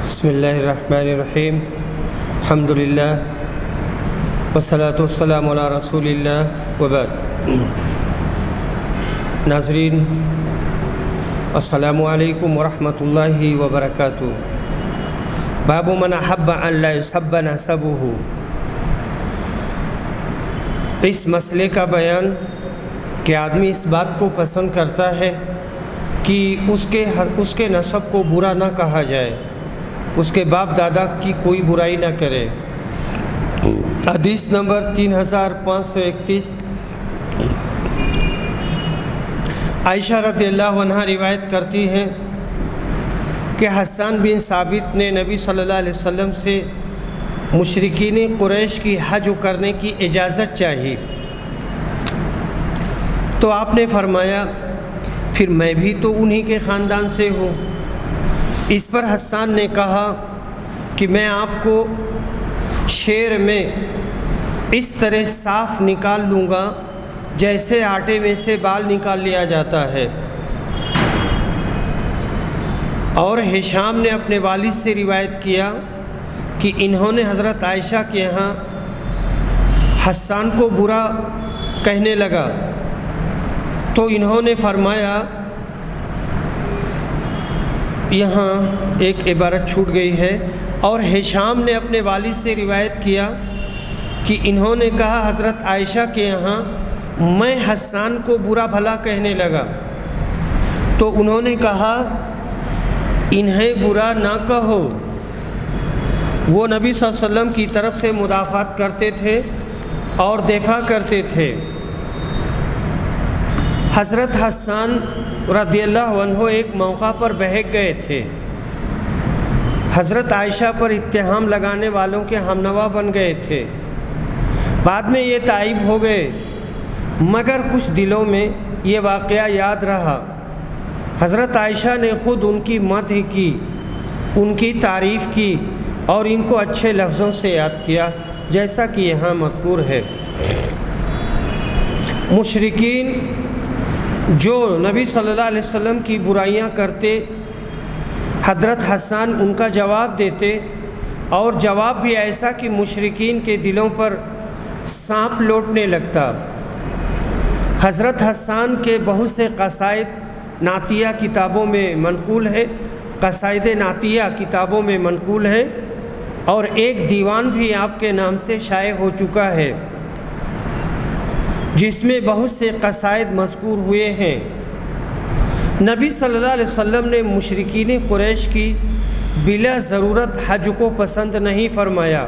بسم اللہ الرحمن الرحیم الحمدللہ والصلاة والسلام علی رسول اللہ وبعد۔ ناظرین السلام علیکم ورحمۃ اللہ وبرکاتہ۔ باب من احب ان لا یسب نسبہ، اس مسئلے کا بیان کہ آدمی اس بات کو پسند کرتا ہے کہ اس کے نسب کو برا نہ کہا جائے، اس کے باپ دادا کی کوئی برائی نہ کرے۔ حدیث نمبر 3531، عائشہ رضی اللہ عنہا روایت کرتی ہیں کہ حسان بن ثابت نے نبی صلی اللہ علیہ وسلم سے مشرکین قریش کی حج کرنے کی اجازت چاہی، تو آپ نے فرمایا پھر میں بھی تو انہی کے خاندان سے ہوں۔ اس پر حسان نے کہا کہ میں آپ کو شیر میں اس طرح صاف نکال لوں گا جیسے آٹے میں سے بال نکال لیا جاتا ہے۔ اور ہشام نے اپنے والد سے روایت کیا کہ انہوں نے حضرت عائشہ کے یہاں حسان کو برا کہنے لگا تو انہوں نے فرمایا، یہاں ایک عبارت چھوٹ گئی ہے، اور ہشام نے اپنے والد سے روایت کیا کہ انہوں نے کہا حضرت عائشہ کے یہاں میں حسان کو برا بھلا کہنے لگا، تو انہوں نے کہا انہیں برا نہ کہو، وہ نبی صلی اللہ علیہ وسلم کی طرف سے مدافعت کرتے تھے اور دفاع کرتے تھے۔ حضرت حسان رضی اللہ عنہ ایک موقع پر بہک گئے تھے، حضرت عائشہ پر اتہام لگانے والوں کے ہمنوا بن گئے تھے، بعد میں یہ تائب ہو گئے، مگر کچھ دلوں میں یہ واقعہ یاد رہا۔ حضرت عائشہ نے خود ان کی مدح کی، ان کی تعریف کی اور ان کو اچھے لفظوں سے یاد کیا، جیسا کہ یہاں مذکور ہے۔ مشرکین جو نبی صلی اللہ علیہ وسلم کی برائیاں کرتے، حضرت حسان ان کا جواب دیتے، اور جواب بھی ایسا کہ مشرکین کے دلوں پر سانپ لوٹنے لگتا۔ حضرت حسان کے بہت سے قصائد نعتیہ کتابوں میں منقول ہیں، قصائد نعتیہ کتابوں میں منقول ہیں، اور ایک دیوان بھی آپ کے نام سے شائع ہو چکا ہے جس میں بہت سے قصائد مذکور ہوئے ہیں۔ نبی صلی اللہ علیہ وسلم نے مشرکین قریش کی بلا ضرورت حج کو پسند نہیں فرمایا،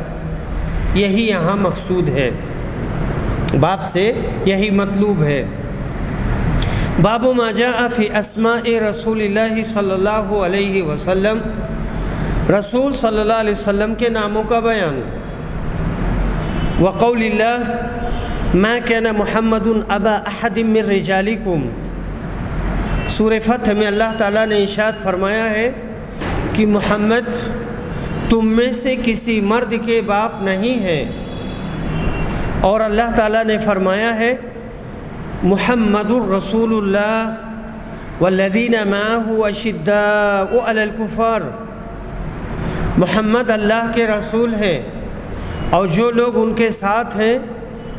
یہی یہاں مقصود ہے، باب سے یہی مطلوب ہے۔ باب ما جاء فی اسماء رسول اللہ صلی اللہ علیہ وسلم، رسول صلی اللہ علیہ وسلم کے ناموں کا بیان۔ وقول اللہ ما كان محمد ابا احد من رجالکم، سورہ فتح میں اللہ تعالیٰ نے ارشاد فرمایا ہے کہ محمد تم میں سے کسی مرد کے باپ نہیں ہیں، اور اللہ تعالیٰ نے فرمایا ہے محمد الرسول اللہ والذین معه اشداء علی الکفار، محمد اللہ کے رسول ہیں اور جو لوگ ان کے ساتھ ہیں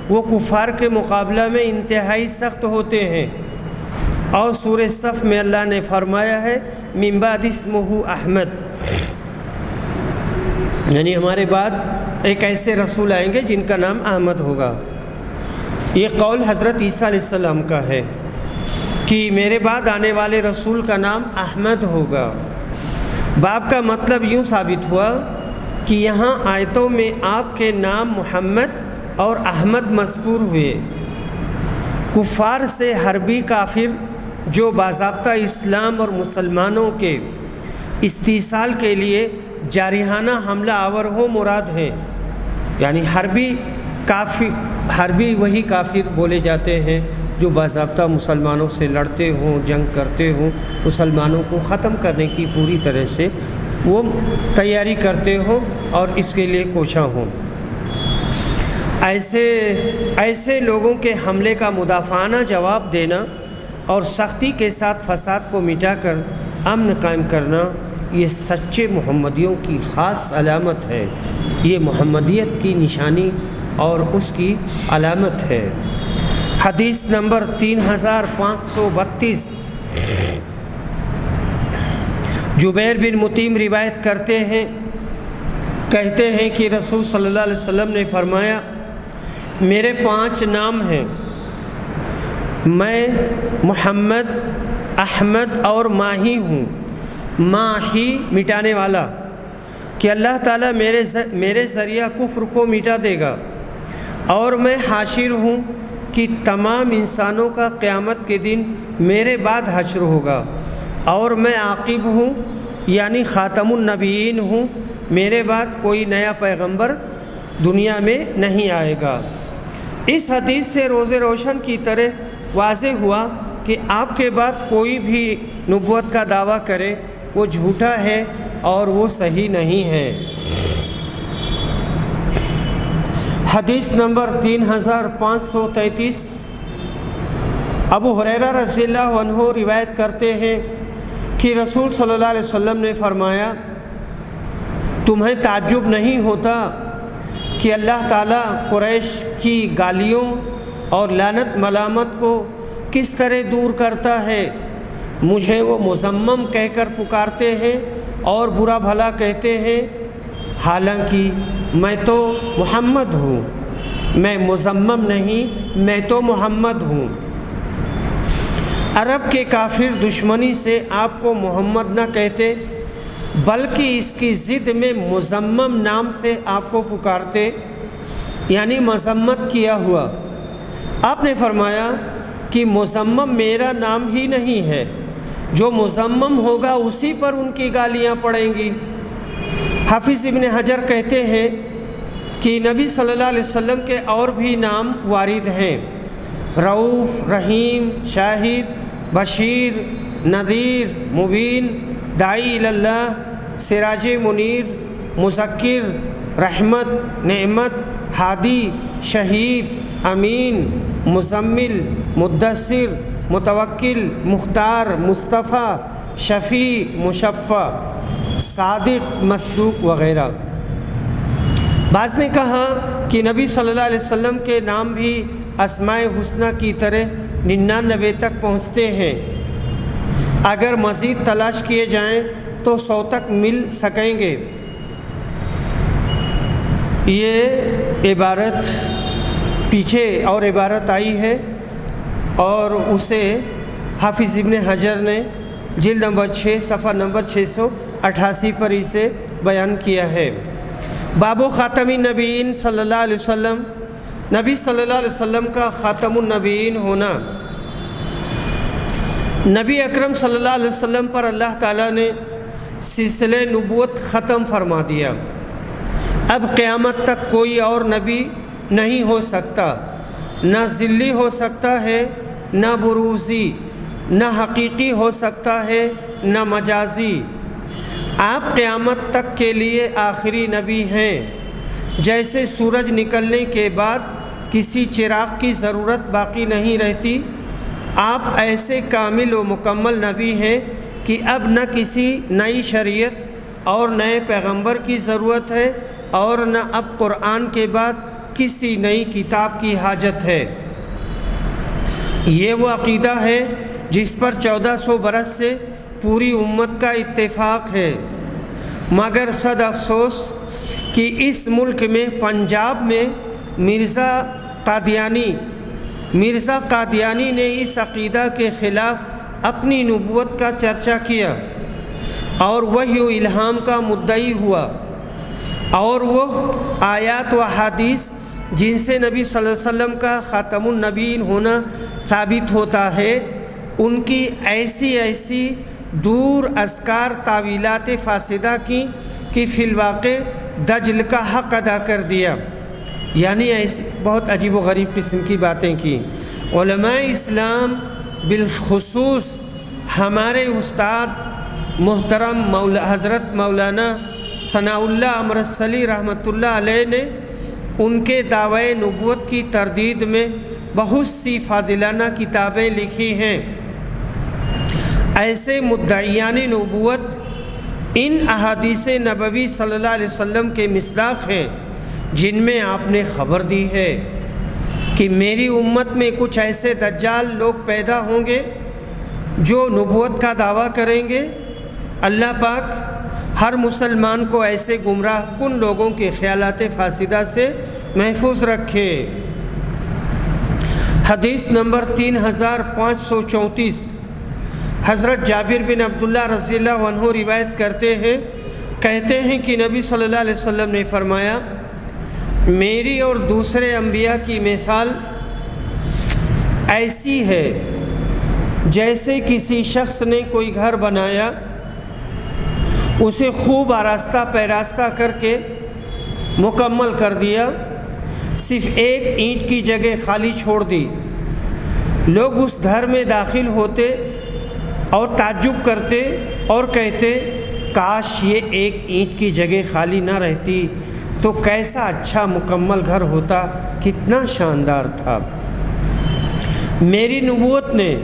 وہ کفار کے مقابلہ میں انتہائی سخت ہوتے ہیں۔ اور سورہ صف میں اللہ نے فرمایا ہے من بعد اسمہ احمد، یعنی ہمارے بعد ایک ایسے رسول آئیں گے جن کا نام احمد ہوگا۔ یہ قول حضرت عیسیٰ علیہ السلام کا ہے کہ میرے بعد آنے والے رسول کا نام احمد ہوگا۔ باب کا مطلب یوں ثابت ہوا کہ یہاں آیتوں میں آپ کے نام محمد اور احمد مذکور ہوئے۔ کفار سے حربی کافر جو باضابطہ اسلام اور مسلمانوں کے استحصال کے لیے جارحانہ حملہ آور ہو مراد ہیں، یعنی حربی وہی کافر بولے جاتے ہیں جو باضابطہ مسلمانوں سے لڑتے ہوں، جنگ کرتے ہوں، مسلمانوں کو ختم کرنے کی پوری طرح سے وہ تیاری کرتے ہوں اور اس کے لیے کوشاں ہوں۔ ایسے لوگوں کے حملے کا مدافعانہ جواب دینا اور سختی کے ساتھ فساد کو مٹا کر امن قائم کرنا، یہ سچے محمدیوں کی خاص علامت ہے، یہ محمدیت کی نشانی اور اس کی علامت ہے۔ حدیث نمبر 3532، جبیر بن مطعم روایت کرتے ہیں، کہتے ہیں کہ رسول صلی اللہ علیہ وسلم نے فرمایا، میرے 5 نام ہیں، میں محمد، احمد اور ماہی ہوں۔ ماہی مٹانے والا، کہ اللہ تعالیٰ میرے ذریعہ کفر کو مٹا دے گا، اور میں حاشر ہوں کہ تمام انسانوں کا قیامت کے دن میرے بعد حشر ہوگا، اور میں عاقب ہوں یعنی خاتم النبیین ہوں، میرے بعد کوئی نیا پیغمبر دنیا میں نہیں آئے گا۔ اس حدیث سے روز روشن کی طرح واضح ہوا کہ آپ کے بعد کوئی بھی نبوت کا دعویٰ کرے وہ جھوٹا ہے اور وہ صحیح نہیں ہے۔ حدیث نمبر 3533، ابو ہریرہ رضی اللہ عنہ روایت کرتے ہیں کہ رسول صلی اللہ علیہ وسلم نے فرمایا، تمہیں تعجب نہیں ہوتا کہ اللہ تعالیٰ قریش کی گالیوں اور لعنت ملامت کو کس طرح دور کرتا ہے؟ مجھے وہ مذمم کہہ کر پکارتے ہیں اور برا بھلا کہتے ہیں، حالانکہ میں تو محمد ہوں، میں مذمم نہیں، میں تو محمد ہوں۔ عرب کے کافر دشمنی سے آپ کو محمد نہ کہتے بلکہ اس کی ضد میں مذمم نام سے آپ کو پکارتے، یعنی مذمت کیا ہوا۔ آپ نے فرمایا کہ مذمم میرا نام ہی نہیں ہے، جو مذمم ہوگا اسی پر ان کی گالیاں پڑیں گی۔ حافظ ابن حجر کہتے ہیں کہ نبی صلی اللہ علیہ وسلم کے اور بھی نام وارد ہیں، رؤوف، رحیم، شاہد، بشیر، نذیر، مبین، داعی اللہ، سراج منیر، مذکر، رحمت، نعمت، ہادی، شہید، امین، مزمل، مدثر، متوکل، مختار، مصطفیٰ، شفیع، مشفع، صادق، مصدوق وغیرہ۔ بعض نے کہا کہ نبی صلی اللہ علیہ وسلم کے نام بھی اسماء حسنہ کی طرح 99 تک پہنچتے ہیں، اگر مزید تلاش کیے جائیں تو 100 تک مل سکیں گے۔ یہ عبارت پیچھے اور عبارت آئی ہے اور اسے حافظ ابن حجر نے جلد نمبر 6 صفحہ نمبر 688 پر اسے بیان کیا ہے۔ باب خاتم النبیین صلی اللہ علیہ وسلم، نبی صلی اللہ علیہ وسلم کا خاتم النبیین ہونا۔ نبی اکرم صلی اللہ علیہ وسلم پر اللہ تعالیٰ نے سلسلہ نبوت ختم فرما دیا، اب قیامت تک کوئی اور نبی نہیں ہو سکتا، نہ ذلی ہو سکتا ہے، نہ بروزی، نہ حقیقی ہو سکتا ہے، نہ مجازی۔ آپ قیامت تک کے لیے آخری نبی ہیں۔ جیسے سورج نکلنے کے بعد کسی چراغ کی ضرورت باقی نہیں رہتی، آپ ایسے کامل و مکمل نبی ہیں کہ اب نہ کسی نئی شریعت اور نئے پیغمبر کی ضرورت ہے اور نہ اب قرآن کے بعد کسی نئی کتاب کی حاجت ہے۔ یہ وہ عقیدہ ہے جس پر 1400 برس سے پوری امت کا اتفاق ہے، مگر صد افسوس کہ اس ملک میں پنجاب میں مرزا قادیانی نے اس عقیدہ کے خلاف اپنی نبوت کا چرچا کیا اور وحی و الہام کا مدعی ہوا، اور وہ آیات و احادیث جن سے نبی صلی اللہ علیہ وسلم کا خاتم النبیین ہونا ثابت ہوتا ہے، ان کی ایسی دور ازکار تعویلات فاسدہ کی کہ فی الواقع دجل کا حق ادا کر دیا، یعنی ایسی بہت عجیب و غریب قسم کی باتیں کی۔ علماء اسلام بالخصوص ہمارے استاد محترم حضرت مولانا ثناء اللہ امرتسری رحمۃ اللہ علیہ نے ان کے دعوی نبوت کی تردید میں بہت سی فاضلانہ کتابیں لکھی ہیں۔ ایسے مدعیان نبوت ان احادیث نبوی صلی اللہ علیہ وسلم کے مصداق ہیں جن میں آپ نے خبر دی ہے کہ میری امت میں کچھ ایسے دجال لوگ پیدا ہوں گے جو نبوت کا دعویٰ کریں گے۔ اللہ پاک ہر مسلمان کو ایسے گمراہ کن لوگوں کے خیالات فاسدہ سے محفوظ رکھے۔ حدیث نمبر 3534، حضرت جابر بن عبداللہ رضی اللہ عنہ روایت کرتے ہیں، کہتے ہیں کہ نبی صلی اللہ علیہ وسلم نے فرمایا، میری اور دوسرے انبیاء کی مثال ایسی ہے جیسے کسی شخص نے کوئی گھر بنایا، اسے خوب آراستہ پیراستہ کر کے مکمل کر دیا، صرف ایک اینٹ کی جگہ خالی چھوڑ دی۔ لوگ اس گھر میں داخل ہوتے اور تعجب کرتے اور کہتے، کاش یہ ایک اینٹ کی جگہ خالی نہ رہتی تو کیسا اچھا مکمل گھر ہوتا، کتنا شاندار تھا۔ میری نبوت نے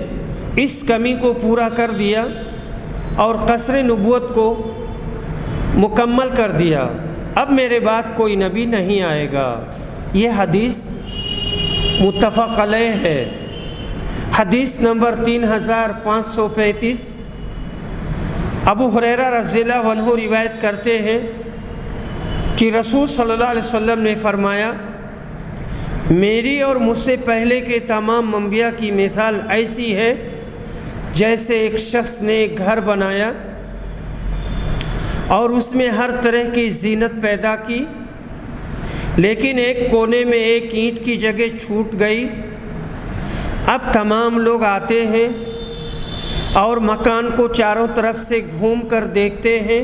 اس کمی کو پورا کر دیا اور قصر نبوت کو مکمل کر دیا، اب میرے بعد کوئی نبی نہیں آئے گا۔ یہ حدیث متفق علیہ ہے۔ حدیث نمبر 3535، ابو ہریرہ رضی اللہ عنہ روایت کرتے ہیں کہ رسول صلی اللہ علیہ وسلم نے فرمایا، میری اور مجھ سے پہلے کے تمام انبیاء کی مثال ایسی ہے جیسے ایک شخص نے ایک گھر بنایا اور اس میں ہر طرح کی زینت پیدا کی، لیکن ایک کونے میں ایک اینٹ کی جگہ چھوٹ گئی۔ اب تمام لوگ آتے ہیں اور مکان کو چاروں طرف سے گھوم کر دیکھتے ہیں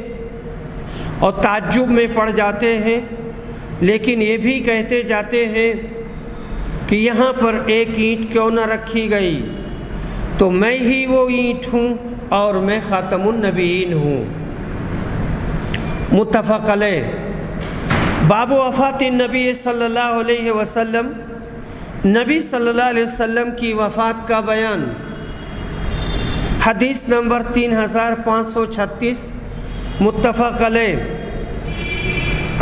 اور تعجب میں پڑ جاتے ہیں، لیکن یہ بھی کہتے جاتے ہیں کہ یہاں پر ایک اینٹ کیوں نہ رکھی گئی، تو میں ہی وہ اینٹ ہوں اور میں خاتم النبیین ہوں۔ متفق علیہ۔ باب وفات النبی صلی اللہ علیہ وسلم، نبی صلی اللہ علیہ وسلم کی وفات کا بیان۔ حدیث نمبر 3536، متفق علیہ۔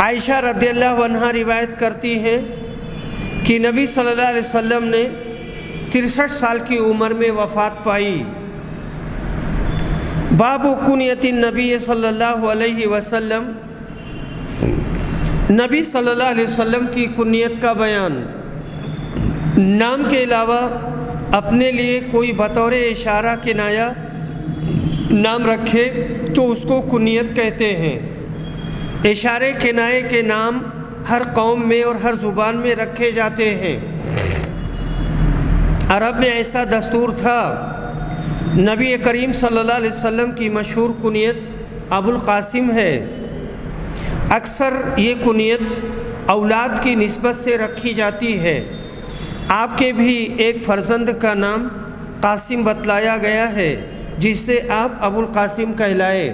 عائشہ رضی اللہ عنہا روایت کرتی ہیں کہ نبی صلی اللہ علیہ وسلم نے 63 سال کی عمر میں وفات پائی۔ باب کنیت النبی صلی اللہ علیہ وسلم، نبی صلی اللہ علیہ وسلم کی کنیت کا بیان۔ نام کے علاوہ اپنے لیے کوئی بطور اشارہ کنایہ نام رکھے تو اس کو کنیت کہتے ہیں۔ اشارے کنایے کے نام ہر قوم میں اور ہر زبان میں رکھے جاتے ہیں۔ عرب میں ایسا دستور تھا۔ نبی کریم صلی اللہ علیہ وسلم کی مشہور کنیت ابو القاسم ہے۔ اکثر یہ کنیت اولاد کی نسبت سے رکھی جاتی ہے۔ آپ کے بھی ایک فرزند کا نام قاسم بتلایا گیا ہے جس سے آپ ابو القاسم کہلائے۔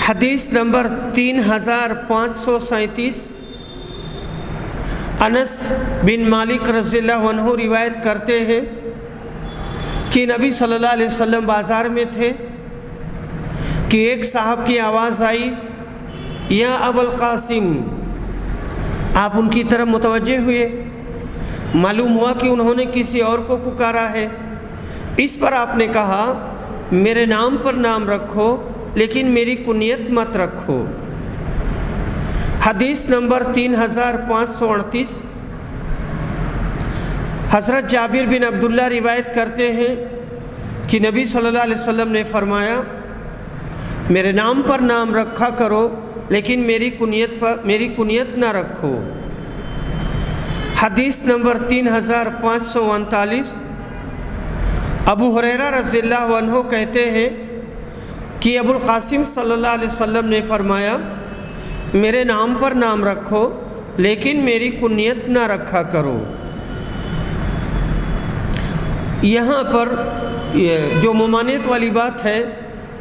حدیث نمبر 3537، انس بن مالک رضی اللہ عنہ روایت کرتے ہیں کہ نبی صلی اللہ علیہ وسلم بازار میں تھے کہ ایک صاحب کی آواز آئی، یا ابو القاسم۔ آپ ان کی طرف متوجہ ہوئے، معلوم ہوا کہ انہوں نے کسی اور کو پکارا ہے۔ اس پر آپ نے کہا، میرے نام پر نام رکھو لیکن میری کنیت مت رکھو۔ حدیث نمبر 3538، حضرت جابر بن عبداللہ روایت کرتے ہیں کہ نبی صلی اللہ علیہ وسلم نے فرمایا، میرے نام پر نام رکھا کرو لیکن میری کنیت نہ رکھو۔ حدیث نمبر 3539، ابو ہریرہ رضی اللہ عنہ کہتے ہیں کہ ابو القاسم صلی اللہ علیہ وسلم نے فرمایا، میرے نام پر نام رکھو لیکن میری کنیت نہ رکھا کرو۔ یہاں پر جو ممانعت والی بات ہے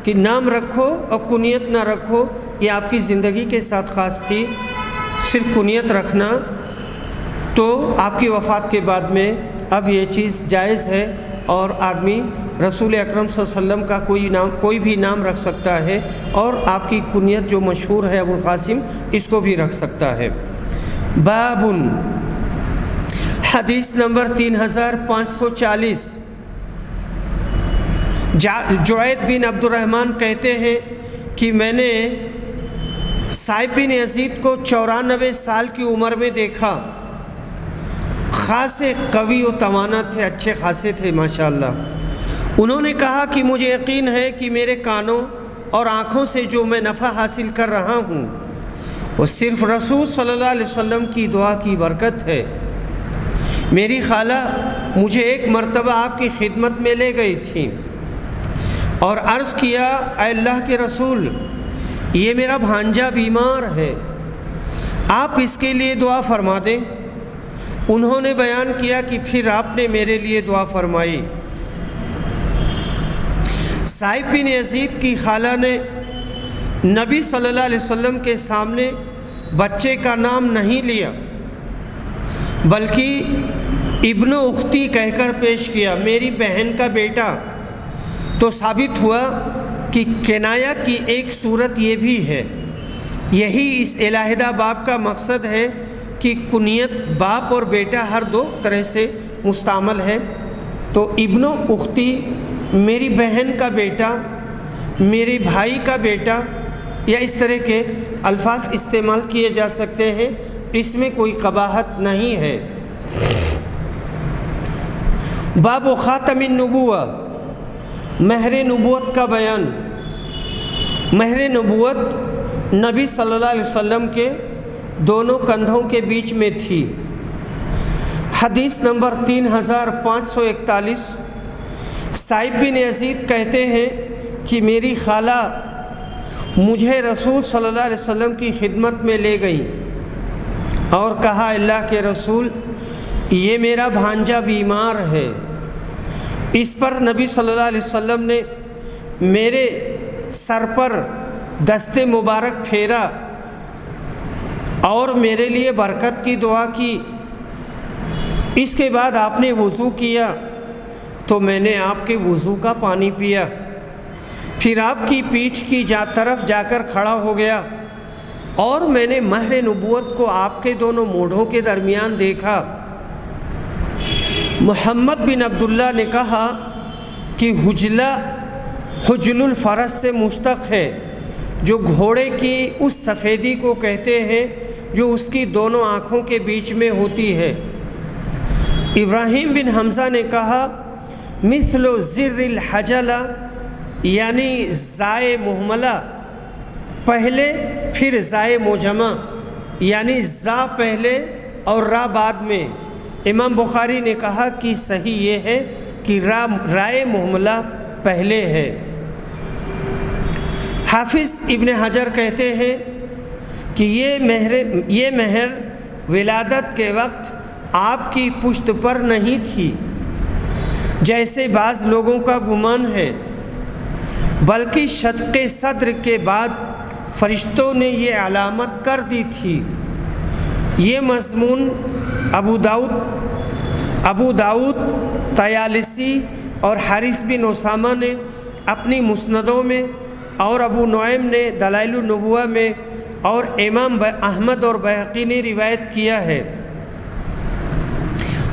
کہ نام رکھو اور کنیت نہ رکھو، یہ آپ کی زندگی کے ساتھ خاص تھی۔ صرف کنیت رکھنا تو آپ کی وفات کے بعد میں اب یہ چیز جائز ہے اور آدمی رسول اکرم صلی اللہ علیہ وسلم کا کوئی بھی نام رکھ سکتا ہے، اور آپ کی کنیت جو مشہور ہے ابو القاسم، اس کو بھی رکھ سکتا ہے۔ باب حدیث نمبر 3540، جعید بن عبد الرحمن کہتے ہیں کہ میں نے صائب بن یزید کو 94 سال کی عمر میں دیکھا، خاصے قوی و توانا تھے، اچھے خاصے تھے ماشاءاللہ۔ انہوں نے کہا کہ مجھے یقین ہے کہ میرے کانوں اور آنکھوں سے جو میں نفع حاصل کر رہا ہوں وہ صرف رسول صلی اللہ علیہ وسلم کی دعا کی برکت ہے۔ میری خالہ مجھے ایک مرتبہ آپ کی خدمت میں لے گئی تھی اور عرض کیا، اے اللہ کے رسول، یہ میرا بھانجا بیمار ہے، آپ اس کے لیے دعا فرما دیں۔ انہوں نے بیان کیا کہ پھر آپ نے میرے لیے دعا فرمائی۔ صائب بن یزید کی خالہ نے نبی صلی اللہ علیہ وسلم کے سامنے بچے کا نام نہیں لیا، بلکہ ابن اختی کہہ کر پیش کیا، میری بہن کا بیٹا۔ تو ثابت ہوا کہ کنایہ کی ایک صورت یہ بھی ہے۔ یہی اس علیحدہ باب کا مقصد ہے کہ کنیت باپ اور بیٹا ہر دو طرح سے مستعمل ہے۔ تو ابن اختی، میری بہن کا بیٹا، میرے بھائی کا بیٹا، یا اس طرح کے الفاظ استعمال کیے جا سکتے ہیں، اس میں کوئی قباحت نہیں ہے۔ باب خاتم النبوہ، مہر نبوت کا بیان۔ مہر نبوت نبی صلی اللہ علیہ وسلم کے دونوں کندھوں کے بیچ میں تھی۔ حدیث نمبر 3541، صائب بن یزید کہتے ہیں کہ میری خالہ مجھے رسول صلی اللہ علیہ وسلم کی خدمت میں لے گئی اور کہا، اللہ کے رسول، یہ میرا بھانجا بیمار ہے۔ اس پر نبی صلی اللہ علیہ وسلم نے میرے سر پر دست مبارک پھیرا اور میرے لیے برکت کی دعا کی۔ اس کے بعد آپ نے وضو کیا تو میں نے آپ کے وضو کا پانی پیا، پھر آپ کی پیٹھ کی طرف جا کر کھڑا ہو گیا اور میں نے مہر نبوت کو آپ کے دونوں مونڈھوں کے درمیان دیکھا۔ محمد بن عبداللہ نے کہا کہ حجل الفرس سے مشتق ہے، جو گھوڑے کی اس سفیدی کو کہتے ہیں جو اس کی دونوں آنکھوں کے بیچ میں ہوتی ہے۔ ابراہیم بن حمزہ نے کہا، مثل زر الحجلہ، یعنی زائے محملہ پہلے پھر زائے موجمہ، یعنی زا پہلے اور را بعد میں۔ امام بخاری نے کہا کہ صحیح یہ ہے کہ رائے محملہ پہلے ہے۔ حافظ ابن حجر کہتے ہیں کہ یہ مہر ولادت کے وقت آپ کی پشت پر نہیں تھی جیسے بعض لوگوں کا گمان ہے، بلکہ شق صدر کے بعد فرشتوں نے یہ علامت کر دی تھی۔ یہ مضمون ابو داؤد طیالسی اور حارث بن اسامہ نے اپنی مسندوں میں، اور ابو نعیم نے دلائل النبوہ میں، اور امام احمد اور بہقی نے روایت کیا ہے۔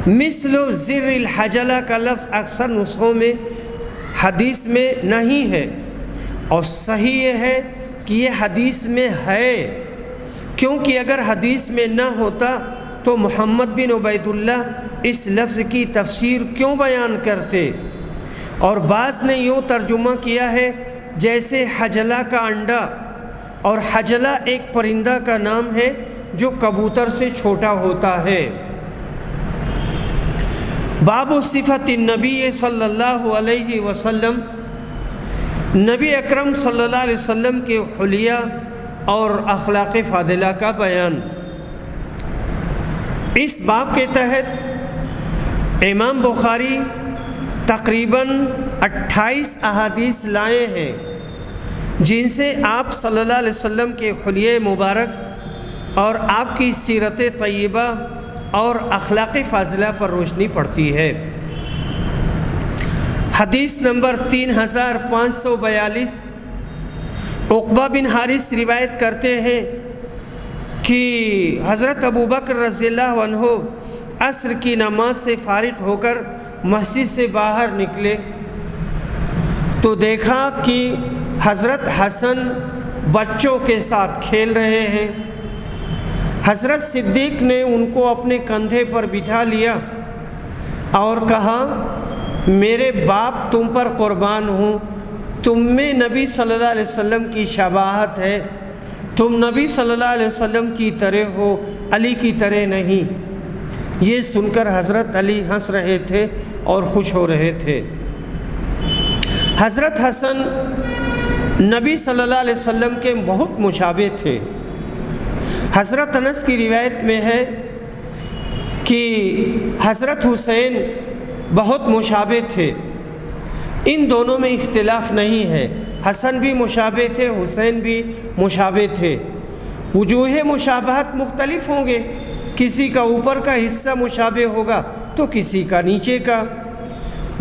مثل زر الحجلہ کا لفظ اکثر نسخوں میں حدیث میں نہیں ہے، اور صحیح یہ ہے کہ یہ حدیث میں ہے، کیونکہ اگر حدیث میں نہ ہوتا تو محمد بن عبید اللہ اس لفظ کی تفسیر کیوں بیان کرتے؟ اور بعض نے یوں ترجمہ کیا ہے جیسے حجلہ کا انڈا، اور حجلہ ایک پرندہ کا نام ہے جو کبوتر سے چھوٹا ہوتا ہے۔ باب صفت النبی صلی اللہ علیہ وسلم، نبی اکرم صلی اللہ علیہ وسلم کے حلیہ اور اخلاق فاضلہ کا بیان۔ اس باب کے تحت امام بخاری تقریباً 28 احادیث لائے ہیں جن سے آپ صلی اللہ علیہ وسلم کے حلیہ مبارک اور آپ کی سیرت طیبہ اور اخلاق فاضلہ پر روشنی پڑتی ہے۔ حدیث نمبر 3542، عقبہ بن حارث روایت کرتے ہیں کہ حضرت ابوبکر رضی اللہ عنہ عصر کی نماز سے فارغ ہو کر مسجد سے باہر نکلے تو دیکھا کہ حضرت حسن بچوں کے ساتھ کھیل رہے ہیں۔ حضرت صدیق نے ان کو اپنے کندھے پر بٹھا لیا اور کہا، میرے باپ تم پر قربان ہوں، تم میں نبی صلی اللہ علیہ وسلم کی شباہت ہے، تم نبی صلی اللہ علیہ وسلم کی طرح ہو، علی کی طرح نہیں۔ یہ سن کر حضرت علی ہنس رہے تھے اور خوش ہو رہے تھے۔ حضرت حسن نبی صلی اللہ علیہ وسلم کے بہت مشابہ تھے۔ حضرت انس کی روایت میں ہے کہ حضرت حسین بہت مشابہ تھے، ان دونوں میں اختلاف نہیں ہے، حسن بھی مشابہ تھے، حسین بھی مشابہ تھے۔ وجوہ مشابہت مختلف ہوں گے، کسی کا اوپر کا حصہ مشابہ ہوگا تو کسی کا نیچے کا۔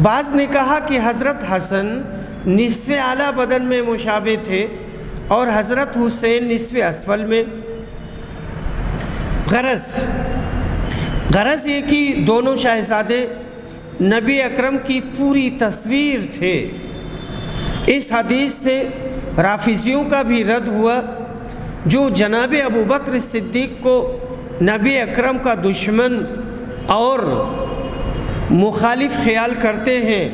بعض نے کہا کہ حضرت حسن نصف اعلیٰ بدن میں مشابہ تھے اور حضرت حسین نصف اسفل میں۔ غرض یہ کہ دونوں شہزادے نبی اکرم کی پوری تصویر تھے۔ اس حدیث سے رافضیوں کا بھی رد ہوا جو جناب ابوبکر صدیق کو نبی اکرم کا دشمن اور مخالف خیال کرتے ہیں،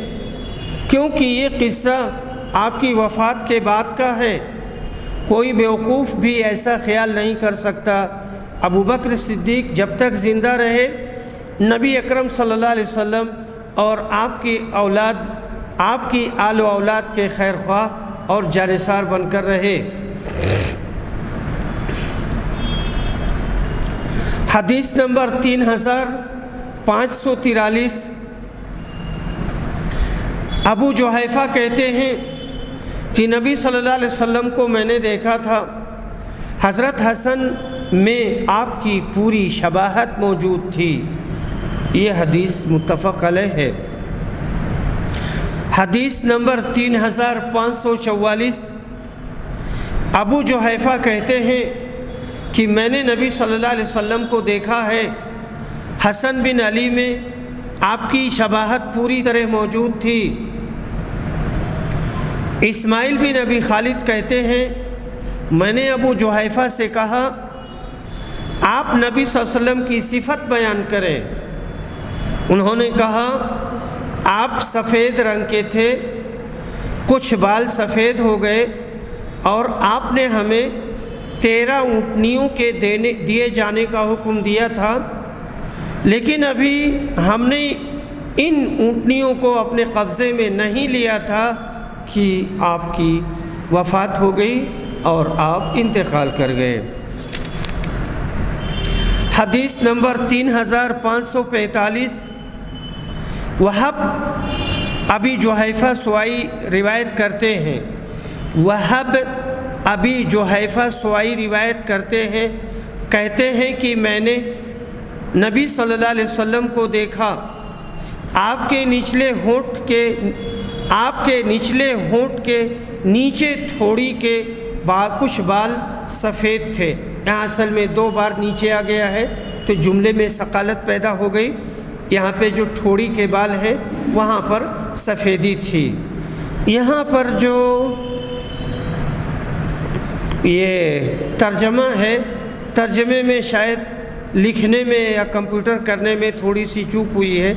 کیونکہ یہ قصہ آپ کی وفات کے بعد کا ہے۔ کوئی بیوقوف بھی ایسا خیال نہیں کر سکتا۔ ابوبکر صدیق جب تک زندہ رہے نبی اکرم صلی اللہ علیہ وسلم اور آپ کی آل و اولاد کے خیر خواہ اور جانثار بن کر رہے۔ حدیث نمبر 3543، ابو جحیفہ کہتے ہیں کہ نبی صلی اللہ علیہ وسلم کو میں نے دیکھا تھا، حضرت حسن میں آپ کی پوری شباہت موجود تھی۔ یہ حدیث متفق علیہ ہے۔ حدیث نمبر 3544، ابو جحیفہ کہتے ہیں کہ میں نے نبی صلی اللہ علیہ وسلم کو دیکھا ہے، حسن بن علی میں آپ کی شباہت پوری طرح موجود تھی۔ اسماعیل بن ابی خالد کہتے ہیں میں نے ابو جحیفہ سے کہا، آپ نبی صلی اللہ علیہ وسلم کی صفت بیان کریں۔ انہوں نے کہا، آپ سفید رنگ کے تھے، کچھ بال سفید ہو گئے، اور آپ نے ہمیں 13 اونٹنیوں کے دیے جانے کا حکم دیا تھا، لیکن ابھی ہم نے ان اونٹنیوں کو اپنے قبضے میں نہیں لیا تھا کہ آپ کی وفات ہو گئی اور آپ انتقال کر گئے۔ حدیث نمبر 3545، وہب ابی جحیفہ سوائی روایت کرتے ہیں، وہب ابی جحیفہ سوائی روایت کرتے ہیں، کہتے ہیں کہ میں نے نبی صلی اللہ علیہ وسلم کو دیکھا، آپ کے نچلے ہونٹ کے نیچے تھوڑی کے کچھ بال سفید تھے۔ یہاں اصل میں 2 بار نیچے آ گیا ہے تو جملے میں ثقالت پیدا ہو گئی۔ یہاں پہ جو تھوڑی کے بال ہیں وہاں پر سفیدی تھی۔ یہاں پر جو یہ ترجمہ ہے، ترجمے میں شاید لکھنے میں یا کمپیوٹر کرنے میں تھوڑی سی چوک ہوئی ہے۔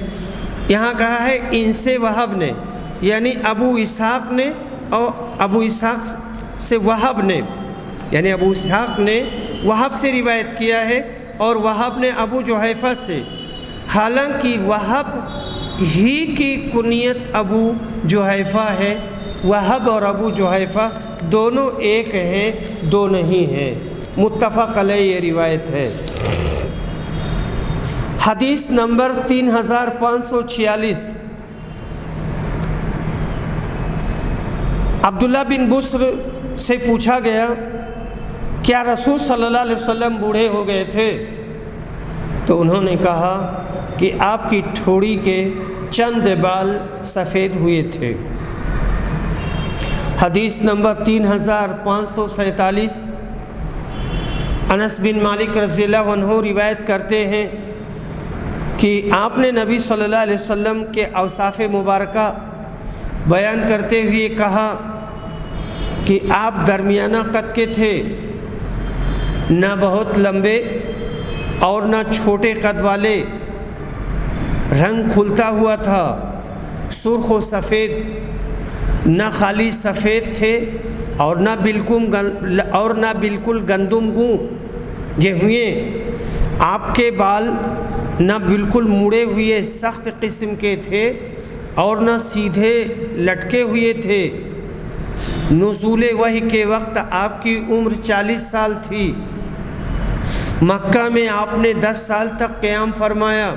یہاں کہا ہے ان سے وہب نے، یعنی ابو اسحاق نے، اور ابو اسحاق سے وہب نے، یعنی ابو اسحاق نے وہب سے روایت کیا ہے اور وہب نے ابو جحیفہ سے، حالانکہ وہب ہی کی کنیت ابو جحیفہ ہے۔ وہب اور ابو جحیفہ دونوں ایک ہیں، دو نہیں ہیں۔ متفق علیہ یہ روایت ہے۔ حدیث نمبر 3546، عبداللہ بن بسر سے پوچھا گیا، کیا رسول صلی اللہ علیہ وسلم بوڑھے ہو گئے تھے؟ تو انہوں نے کہا کہ آپ کی ٹھوڑی کے چند بال سفید ہوئے تھے۔ حدیث نمبر 3547، انس بن مالک رضی اللہ عنہ روایت کرتے ہیں کہ آپ نے نبی صلی اللہ علیہ وسلم کے اوصاف مبارکہ بیان کرتے ہوئے کہا کہ آپ درمیانہ قد کے تھے، نہ بہت لمبے اور نہ چھوٹے قد والے، رنگ کھلتا ہوا تھا، سرخ و سفید، نہ خالی سفید تھے اور نہ بالکل گندم گوں یہ ہوئے۔ آپ کے بال نہ بالکل مڑے ہوئے سخت قسم کے تھے اور نہ سیدھے لٹکے ہوئے تھے۔ نزول وحی کے وقت آپ کی عمر 40 سال تھی۔ مکہ میں آپ نے 10 سال تک قیام فرمایا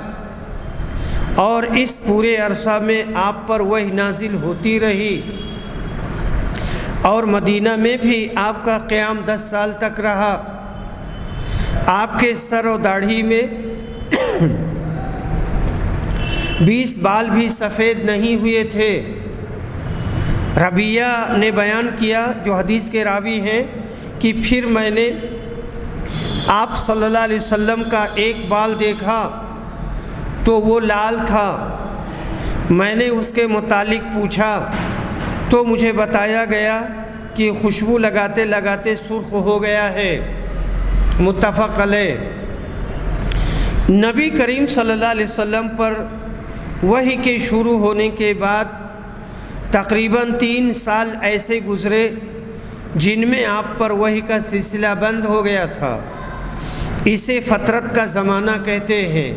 اور اس پورے عرصہ میں آپ پر وحی نازل ہوتی رہی، اور مدینہ میں بھی آپ کا قیام 10 سال تک رہا۔ آپ کے سر و داڑھی میں 20 بال بھی سفید نہیں ہوئے تھے۔ ربیہ نے بیان کیا، جو حدیث کے راوی ہیں، کہ پھر میں نے آپ صلی اللہ علیہ وسلم کا ایک بال دیکھا تو وہ لال تھا۔ میں نے اس کے متعلق پوچھا تو مجھے بتایا گیا کہ خوشبو لگاتے لگاتے سرخ ہو گیا ہے۔ متفق علیہ۔ نبی کریم صلی اللہ علیہ وسلم پر وحی کے شروع ہونے کے بعد تقریباً 3 سال ایسے گزرے جن میں آپ پر وحی کا سلسلہ بند ہو گیا تھا۔ اسے فترت کا زمانہ کہتے ہیں۔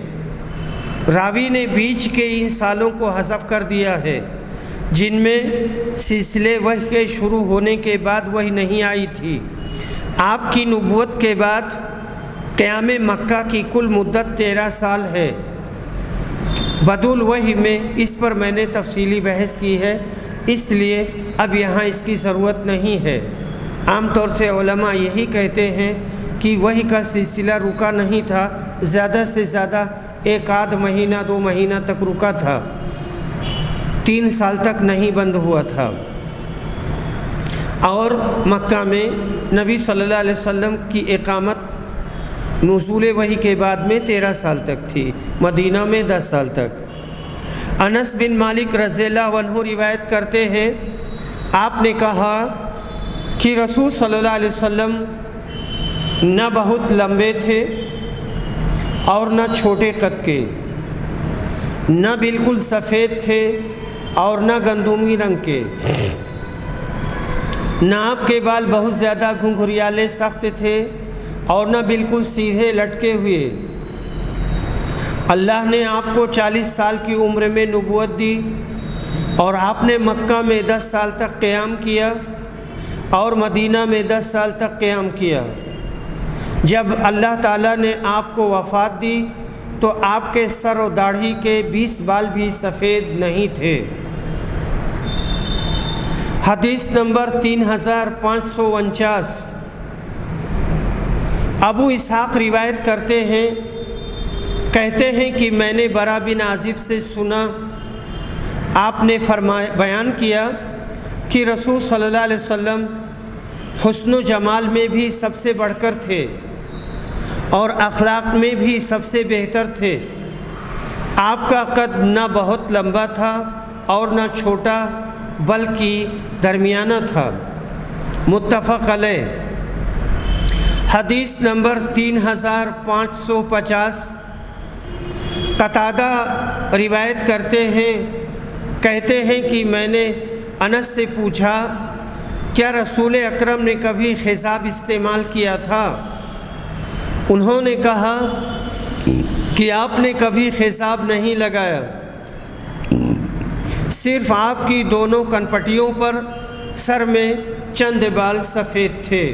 راوی نے بیچ کے ان سالوں کو حذف کر دیا ہے جن میں سلسلے وحی کے شروع ہونے کے بعد وحی نہیں آئی تھی۔ آپ کی نبوت کے بعد قیام مکہ کی کل مدت 13 سال ہے۔ بدول وحی میں اس پر میں نے تفصیلی بحث کی ہے، اس لیے اب یہاں اس کی ضرورت نہیں ہے۔ عام طور سے علماء یہی کہتے ہیں کہ وحی کا سلسلہ رکا نہیں تھا، زیادہ سے زیادہ 1 مہینہ 2 مہینہ تک رکا تھا، 3 سال تک نہیں بند ہوا تھا۔ اور مکہ میں نبی صلی اللہ علیہ وسلم کی اقامت نزول وحی کے بعد میں 13 سال تک تھی، مدینہ میں 10 سال تک۔ انس بن مالک رضی اللہ عنہ روایت کرتے ہیں، آپ نے کہا کہ رسول صلی اللہ علیہ وسلم نہ بہت لمبے تھے اور نہ چھوٹے قد کے، نہ بالکل سفید تھے اور نہ گندمی رنگ کے، نہ آپ کے بال بہت زیادہ گھنگھریالے سخت تھے اور نہ بالکل سیدھے لٹکے ہوئے۔ اللہ نے آپ کو 40 سال کی عمر میں نبوت دی اور آپ نے مکہ میں 10 سال تک قیام کیا اور مدینہ میں 10 سال تک قیام کیا۔ جب اللہ تعالیٰ نے آپ کو وفات دی تو آپ کے سر و داڑھی کے 20 بال بھی سفید نہیں تھے۔ حدیث نمبر 3549، ابو اسحاق روایت کرتے ہیں، کہتے ہیں کہ میں نے برا بن عازب سے سنا، آپ نے بیان کیا کہ رسول صلی اللہ علیہ وسلم حسن و جمال میں بھی سب سے بڑھ کر تھے اور اخلاق میں بھی سب سے بہتر تھے۔ آپ کا قد نہ بہت لمبا تھا اور نہ چھوٹا بلکہ درمیانہ تھا۔ متفق علیہ۔ حدیث نمبر 3550، قتادہ روایت کرتے ہیں، کہتے ہیں کہ میں نے انس سے پوچھا، کیا رسول اکرم نے کبھی خضاب استعمال کیا تھا؟ انہوں نے کہا کہ آپ نے کبھی خضاب نہیں لگایا، صرف آپ کی دونوں کنپٹیوں پر سر میں چند بال سفید تھے۔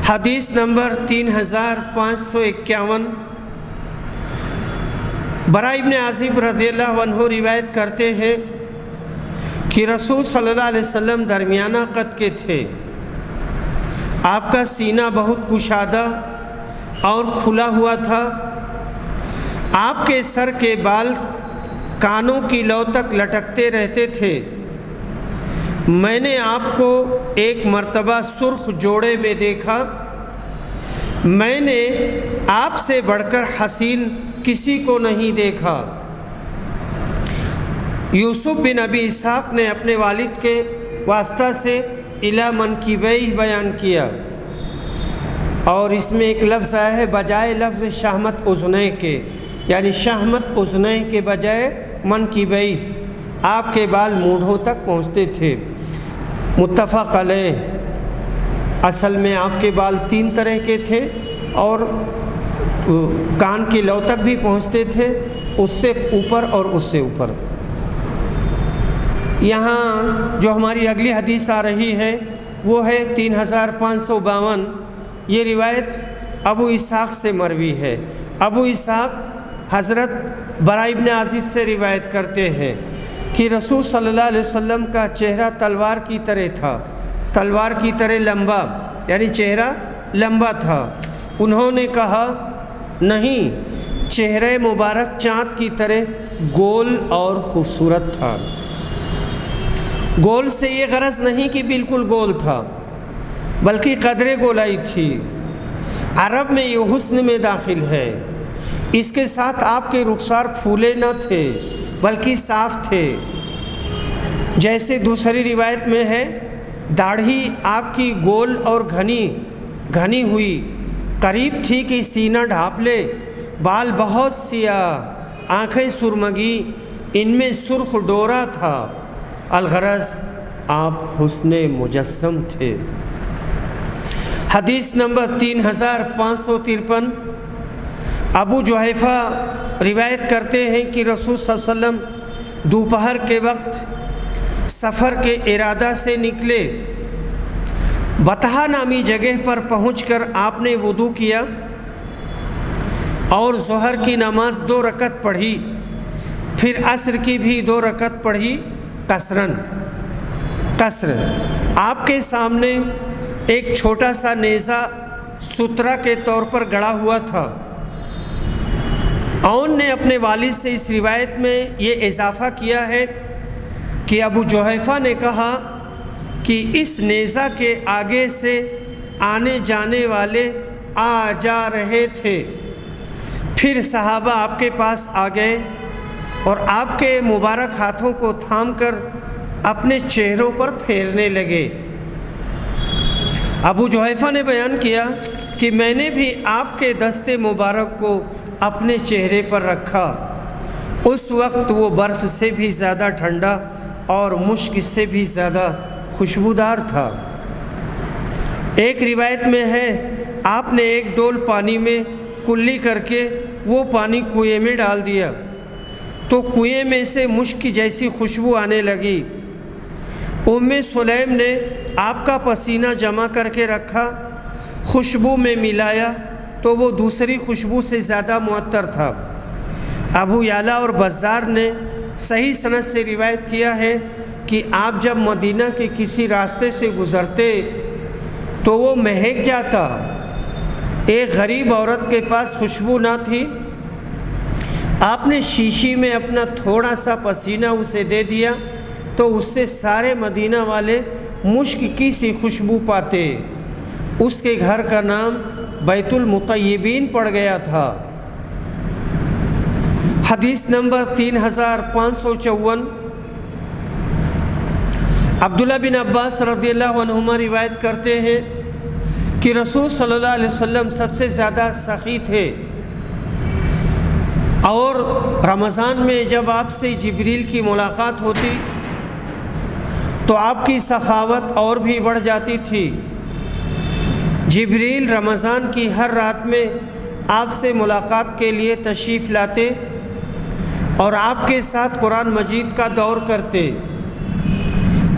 حدیث نمبر 3551، برا ابن عازب رضی اللہ عنہ روایت کرتے ہیں کہ رسول صلی اللہ علیہ وسلم درمیانہ قد کے تھے۔ آپ کا سینہ بہت کشادہ اور کھلا ہوا تھا۔ آپ کے سر کے بال کانوں کی لو تک لٹکتے رہتے تھے۔ میں نے آپ کو ایک مرتبہ سرخ جوڑے میں دیکھا، میں نے آپ سے بڑھ کر حسین کسی کو نہیں دیکھا۔ یوسف بن ابی اسحاق نے اپنے والد کے واسطہ سے الی منکبیہ بیان کیا، اور اس میں ایک لفظ آیا ہے بجائے لفظ شہمت اذنیہ کے، یعنی شہمت اذنیہ کے بجائے منکبیہ، آپ کے بال مونڈھوں تک پہنچتے تھے۔ متفق علیہ۔ اصل میں آپ کے بال 3 طرح کے تھے، اور کان کی لو تک بھی پہنچتے تھے، اس سے اوپر اور اس سے اوپر۔ یہاں جو ہماری اگلی حدیث آ رہی ہے وہ ہے 3552۔ یہ روایت ابو اسحاق سے مروی ہے۔ ابو اسحاق حضرت براء بن عازب سے روایت کرتے ہیں کہ رسول صلی اللہ علیہ وسلم کا چہرہ تلوار کی طرح تھا، تلوار کی طرح لمبا، یعنی چہرہ لمبا تھا۔ انہوں نے کہا نہیں، چہرہ مبارک چاند کی طرح گول اور خوبصورت تھا۔ گول سے یہ غرض نہیں کہ بالکل گول تھا، بلکہ قدرے گولائی تھی۔ عرب میں یہ حسن میں داخل ہے۔ اس کے ساتھ آپ کے رخسار پھولے نہ تھے بلکہ صاف تھے۔ جیسے دوسری روایت میں ہے داڑھی آپ کی گول اور گھنی ہوئی، قریب تھی کہ سینہ ڈھانپ لے، بال بہت سیاہ، آنکھیں سرمگی، ان میں سرخ ڈورا تھا، الغرض آپ حسن مجسم تھے۔ حدیث نمبر 3553۔ ابو جحیفہ روایت کرتے ہیں کہ رسول صلی اللہ علیہ وسلم دوپہر کے وقت سفر کے ارادہ سے نکلے۔ بطحہ نامی جگہ پر پہنچ کر آپ نے وضو کیا اور ظہر کی نماز 2 رکعت پڑھی، پھر عصر کی بھی 2 رکعت پڑھی قصر۔ آپ کے سامنے ایک چھوٹا سا نیزہ سترہ کے طور پر گڑا ہوا تھا۔ اون نے اپنے والد سے اس روایت میں یہ اضافہ کیا ہے کہ ابو جحیفہ نے کہا کہ اس نیزہ کے آگے سے آنے جانے والے آ جا رہے تھے۔ پھر صحابہ آپ کے پاس آ گئے اور آپ کے مبارک ہاتھوں کو تھام کر اپنے چہروں پر پھیرنے لگے۔ ابو جحیفہ نے بیان کیا کہ میں نے بھی آپ کے دست مبارک کو اپنے چہرے پر رکھا۔ اس وقت وہ برف سے بھی زیادہ ٹھنڈا اور مشک سے بھی زیادہ خوشبودار تھا۔ ایک روایت میں ہے آپ نے ایک ڈول پانی میں کلی کر کے وہ پانی کنویں میں ڈال دیا تو کنویں میں سے مشک کی جیسی خوشبو آنے لگی۔ ام سلیم نے آپ کا پسینہ جمع کر کے رکھا، خوشبو میں ملایا تو وہ دوسری خوشبو سے زیادہ معطر تھا۔ ابو یعلا اور بزار نے صحیح سند سے روایت کیا ہے کہ آپ جب مدینہ کے کسی راستے سے گزرتے تو وہ مہک جاتا۔ ایک غریب عورت کے پاس خوشبو نہ تھی، آپ نے شیشی میں اپنا تھوڑا سا پسینہ اسے دے دیا تو اس سے سارے مدینہ والے مشک کی سی خوشبو پاتے۔ اس کے گھر کا نام بیت المطیبین پڑ گیا تھا۔ حدیث نمبر 3554۔ عبداللہ بن عباس رضی اللہ عنہما روایت کرتے ہیں کہ رسول صلی اللہ علیہ وسلم سب سے زیادہ سخی تھے، اور رمضان میں جب آپ سے جبریل کی ملاقات ہوتی تو آپ کی سخاوت اور بھی بڑھ جاتی تھی۔ جبریل رمضان کی ہر رات میں آپ سے ملاقات کے لیے تشریف لاتے اور آپ کے ساتھ قرآن مجید کا دور کرتے۔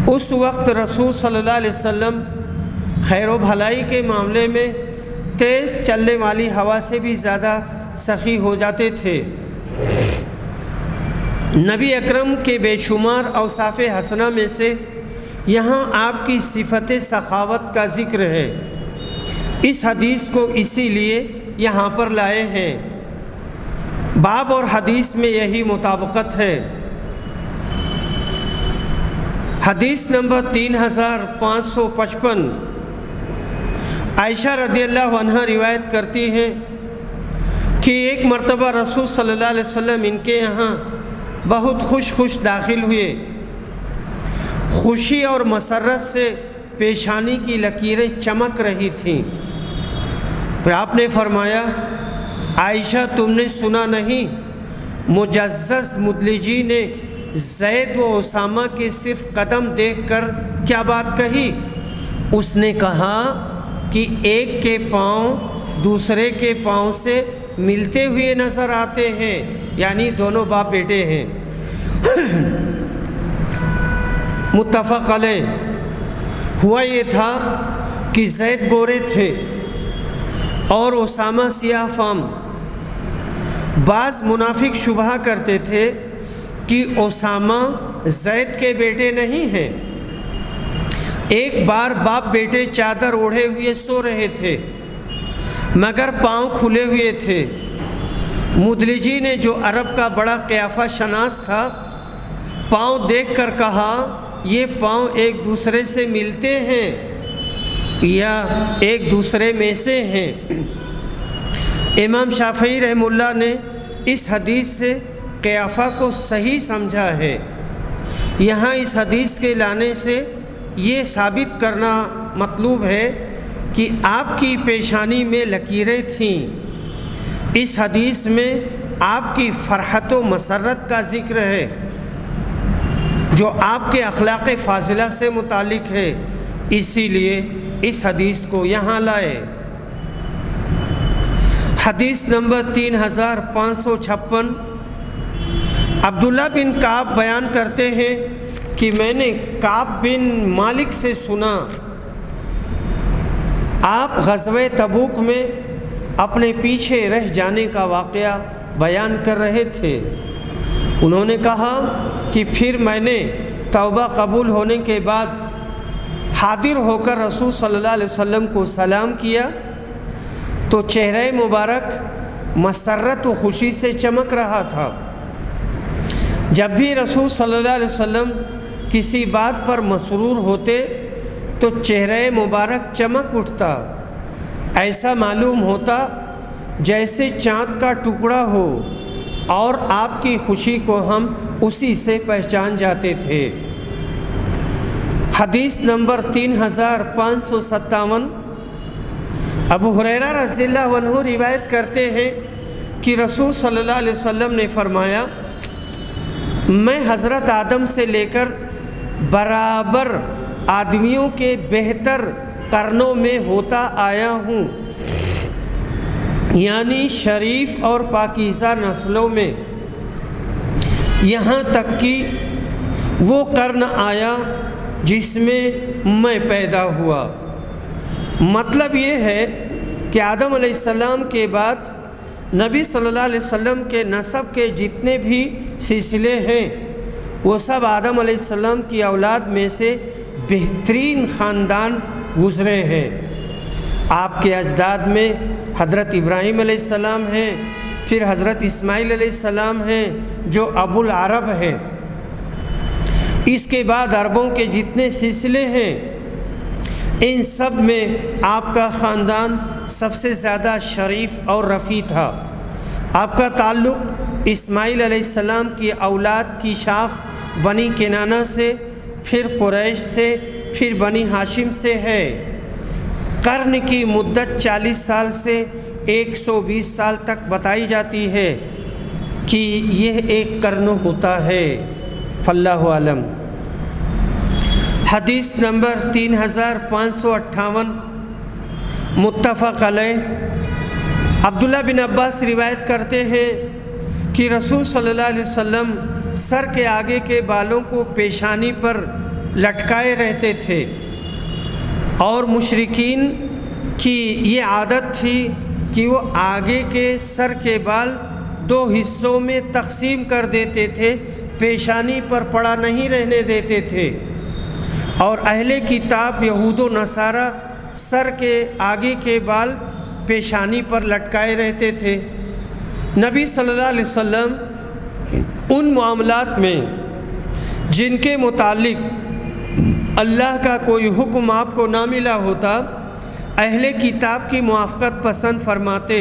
اس وقت رسول صلی اللہ علیہ وسلم خیر و بھلائی کے معاملے میں تیز چلنے والی ہوا سے بھی زیادہ سخی ہو جاتے تھے۔ نبی اکرم کے بے شمار اوصاف حسنہ میں سے یہاں آپ کی صفت سخاوت کا ذکر ہے۔ اس حدیث کو اسی لیے یہاں پر لائے ہیں۔ باب اور حدیث میں یہی مطابقت ہے۔ حدیث نمبر 3555، عائشہ رضی اللہ عنہ روایت کرتی ہیں کہ ایک مرتبہ رسول صلی اللہ علیہ وسلم ان کے یہاں بہت خوش داخل ہوئے۔ خوشی اور مسرت سے پیشانی کی لکیریں چمک رہی تھیں۔ پھر آپ نے فرمایا، عائشہ تم نے سنا نہیں مجزز مدلجی نے زید و اسامہ کے صرف قدم دیکھ کر کیا بات کہی؟ اس نے کہا کہ ایک کے پاؤں دوسرے کے پاؤں سے ملتے ہوئے نظر آتے ہیں، یعنی دونوں باپ بیٹے ہیں۔ متفق علیہ۔ ہوا یہ تھا کہ زید گورے تھے اور اسامہ سیاہ فام۔ بعض منافق شبہ کرتے تھے کہ اسامہ زید کے بیٹے نہیں ہیں۔ ایک بار باپ بیٹے چادر اوڑھے ہوئے سو رہے تھے مگر پاؤں کھلے ہوئے تھے۔ مدلجی نے، جو عرب کا بڑا قیافہ شناس تھا، پاؤں دیکھ کر کہا یہ پاؤں ایک دوسرے سے ملتے ہیں یا ایک دوسرے میں سے ہیں۔ امام شافعی رحمہ اللہ نے اس حدیث سے قیافہ کو صحیح سمجھا ہے۔ یہاں اس حدیث کے لانے سے یہ ثابت کرنا مطلوب ہے کہ آپ کی پیشانی میں لکیریں تھیں۔ اس حدیث میں آپ کی فرحت و مسرت کا ذکر ہے جو آپ کے اخلاق فاضلہ سے متعلق ہے، اسی لیے اس حدیث کو یہاں لائے۔ حدیث نمبر 3556، عبداللہ بن کعب بیان کرتے ہیں کہ میں نے کعب بن مالک سے سنا، آپ غزوہ تبوک میں اپنے پیچھے رہ جانے کا واقعہ بیان کر رہے تھے۔ انہوں نے کہا کہ پھر میں نے توبہ قبول ہونے کے بعد حاضر ہو کر رسول صلی اللہ علیہ وسلم کو سلام کیا تو چہرہ مبارک مسرت و خوشی سے چمک رہا تھا۔ جب بھی رسول صلی اللہ علیہ وسلم کسی بات پر مسرور ہوتے تو چہرہ مبارک چمک اٹھتا، ایسا معلوم ہوتا جیسے چاند کا ٹکڑا ہو، اور آپ کی خوشی کو ہم اسی سے پہچان جاتے تھے۔ حدیث نمبر 3557، ابو ہریرہ رضی اللہ عنہ روایت کرتے ہیں کہ رسول صلی اللہ علیہ وسلم نے فرمایا، میں حضرت آدم سے لے کر برابر آدمیوں کے بہتر قرنوں میں ہوتا آیا ہوں، یعنی شریف اور پاکیزہ نسلوں میں، یہاں تک کہ وہ قرن آیا جس میں میں پیدا ہوا۔ مطلب یہ ہے کہ آدم علیہ السلام کے بعد نبی صلی اللہ علیہ وسلم کے نسب کے جتنے بھی سلسلے ہیں وہ سب آدم علیہ السلام کی اولاد میں سے بہترین خاندان گزرے ہیں۔ آپ کے اجداد میں حضرت ابراہیم علیہ السلام ہیں، پھر حضرت اسماعیل علیہ السلام ہیں جو ابو العرب ہیں۔ اس کے بعد عربوں کے جتنے سلسلے ہیں ان سب میں آپ کا خاندان سب سے زیادہ شریف اور رفیع تھا۔ آپ کا تعلق اسماعیل علیہ السلام کی اولاد کی شاخ بنی کنانہ سے، پھر قریش سے، پھر بنی ہاشم سے ہے۔ قرن کی مدت 40 سال سے 120 سال تک بتائی جاتی ہے کہ یہ ایک قرن ہوتا ہے، فاللہ عالم۔ حدیث نمبر 3558، متفق علیہ، عبداللہ بن عباس روایت کرتے ہیں کہ رسول صلی اللہ علیہ وسلم سر کے آگے کے بالوں کو پیشانی پر لٹکائے رہتے تھے، اور مشرکین کی یہ عادت تھی کہ وہ آگے کے سر کے بال 2 حصوں میں تقسیم کر دیتے تھے، پیشانی پر پڑا نہیں رہنے دیتے تھے۔ اور اہل کتاب یہود و نصارہ سر کے آگے کے بال پیشانی پر لٹکائے رہتے تھے۔ نبی صلی اللہ علیہ وسلم ان معاملات میں جن کے متعلق اللہ کا کوئی حکم آپ کو نہ ملا ہوتا، اہل کتاب کی موافقت پسند فرماتے